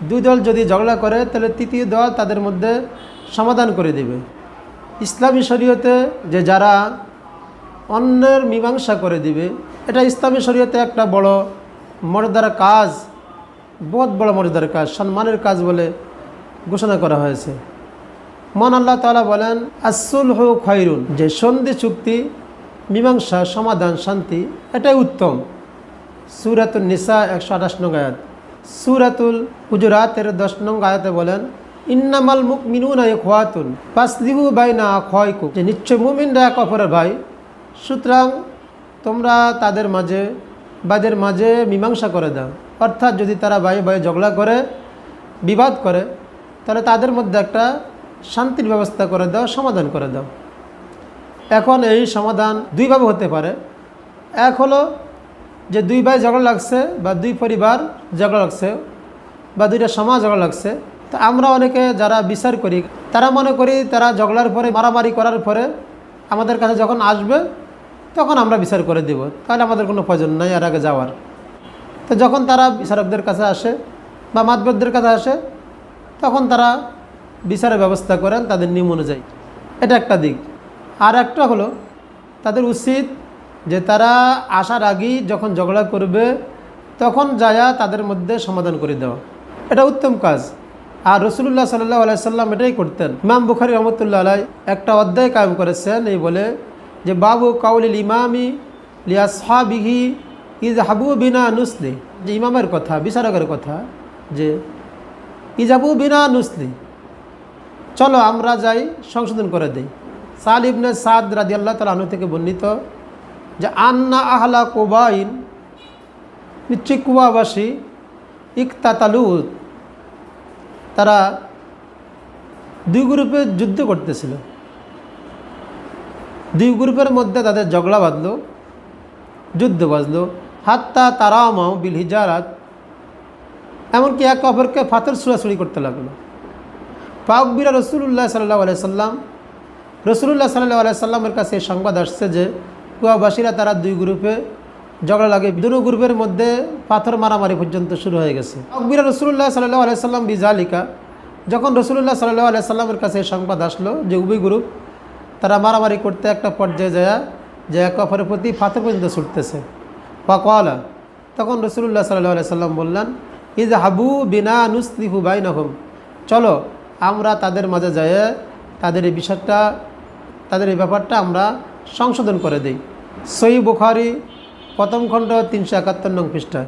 দুই দল যদি ঝগড়া করে তাহলে তৃতীয় দল তাদের মধ্যে সমাধান করে দেবে। ইসলামী শরীয়তে যে যারা অন্যের মীমাংসা করে দিবে, এটা ইসলামী শরীয়তে একটা বড় মর্যাদার কাজ, বহুত বড় মর্যাদার কাজ, সম্মানের কাজ বলে ঘোষণা করা হয়েছে। মহান আল্লাহ তাআলা বলেন, আসসুলহু খায়রুন, যে সন্ধি চুক্তি, মীমাংসা, সমাধান, শান্তি, এটাই উত্তম। সূরাতুন নিসা 128 নং আয়াত। সূরাতুল হুজুরাতের 10 নং আয়াতে বলেন, ইন্নামাল মুমিনুনা ইখওয়াতুন ফাসলিহু বাইনা আখাইকুম, যে নিশ্চয় মুমিনরা এক অপরের ভাই, সুতরাং তোমরা তাদের মাঝে মীমাংসা করে দাও। অর্থাৎ যদি তারা ভাই ভাই ঝগড়া করে, বিবাদ করে, তাহলে তাদের মধ্যে একটা শান্তির ব্যবস্থা করে দাও, সমাধান করে দাও। এখন এই সমাধান দুইভাবে হতে পারে। এক হলো যে দুই ভাই ঝগড়া লাগছে, বা দুই পরিবার ঝগড়া লাগছে, বা দুইটা সমাজ ঝগড়া লাগছে। তো আমরা অনেকে যারা বিচার করি, তারা মনে করি তারা ঝগড়ার পরে, মারামারি করার পরে আমাদের কাছে যখন আসবে তখন আমরা বিচার করে দেব, তাহলে আমাদের কোনো প্রয়োজন নাই এর আগে যাওয়ার। তো যখন তারা বিচারকদের কাছে আসে বা মাতবরদের কাছে আসে, তখন তারা বিচারের ব্যবস্থা করেন তাদের নিয়ম অনুযায়ী। এটা একটা দিক। আর একটা হলো তাদের উচিত যে তারা আসার আগেই যখন ঝগড়া করবে তখন যায়া তাদের মধ্যে সমাধান করে দেওয়া, এটা উত্তম কাজ। আর রাসূলুল্লাহ সাল্লাল্লাহু আলাইহি সাল্লাম এটাই করতেন। ইমাম বুখারী রহমতুল্লাহ আলাইহি একটা অধ্যায় কায়েম করেছেন এই বলে যে, বাবু কাউলিল ইমামি লিআসহাবিহি ইযহাবু বিনা নুসলি, যে ইমামের কথা, বিচারকের কথা, যে ইযহাবু বিনা নুসলি, চলো আমরা যাই সংশোধন করে দেই। সাল ইবনে সাদ রাদিয়াল্লাহু তাআলা আনহু থেকে বর্ণিত যে, আন্না আহলা কুবাইন, নিশ্চয় কুবাবাসী, ইকতাতালু, তারা দুই গ্রুপে যুদ্ধ করতেছিল। দুই গ্রুপের মধ্যে তাদের ঝগড়া বাঁধলো, যুদ্ধ বাঁধলো। হাত্তা তারামাউ বিল হিজারাত, এমনকি একে অপরকে পাথর ছোড়াছুড়ি করতে লাগলো। ফাকবিরা রাসূলুল্লাহ সাল্লাল্লাহু আলাইহি সাল্লাম, রাসূলুল্লাহ সাল্লাল্লাহু আলাইহি সাল্লামের কাছে এই সংবাদ আসছে যে কুবাবাসীরা তারা দুই গ্রুপে ঝগড়া লাগে, দুটো গ্রুপের মধ্যে পাথর মারামারি পর্যন্ত শুরু হয়ে গেছে। ফাকবিরা রাসূলুল্লাহ সাল্লাল্লাহু আলাইহি সাল্লাম বিজালিকা, যখন রাসূলুল্লাহ সাল্লাল্লাহু আলাইহি সাল্লামের কাছে এই সংবাদ আসলো যে উভয় গ্রুপ তারা মারামারি করতে একটা পর্যায়ে যায় যে একে অপরের প্রতি পাথর পর্যন্ত ছুটতেছে। ফাকালা, তখন রাসূলুল্লাহ সাল্লাল্লাহু আলাইহি সাল্লাম বললেন, ইযহাবু বিনা নুসলিহু বাইনাহুম, চলো আমরা তাদের মাঝে যায় তাদের এই বিষয়টা, তাদের এই ব্যাপারটা আমরা সংশোধন করে দিই। সহিহ বুখারী 1ম খণ্ড 371 নং পৃষ্ঠা।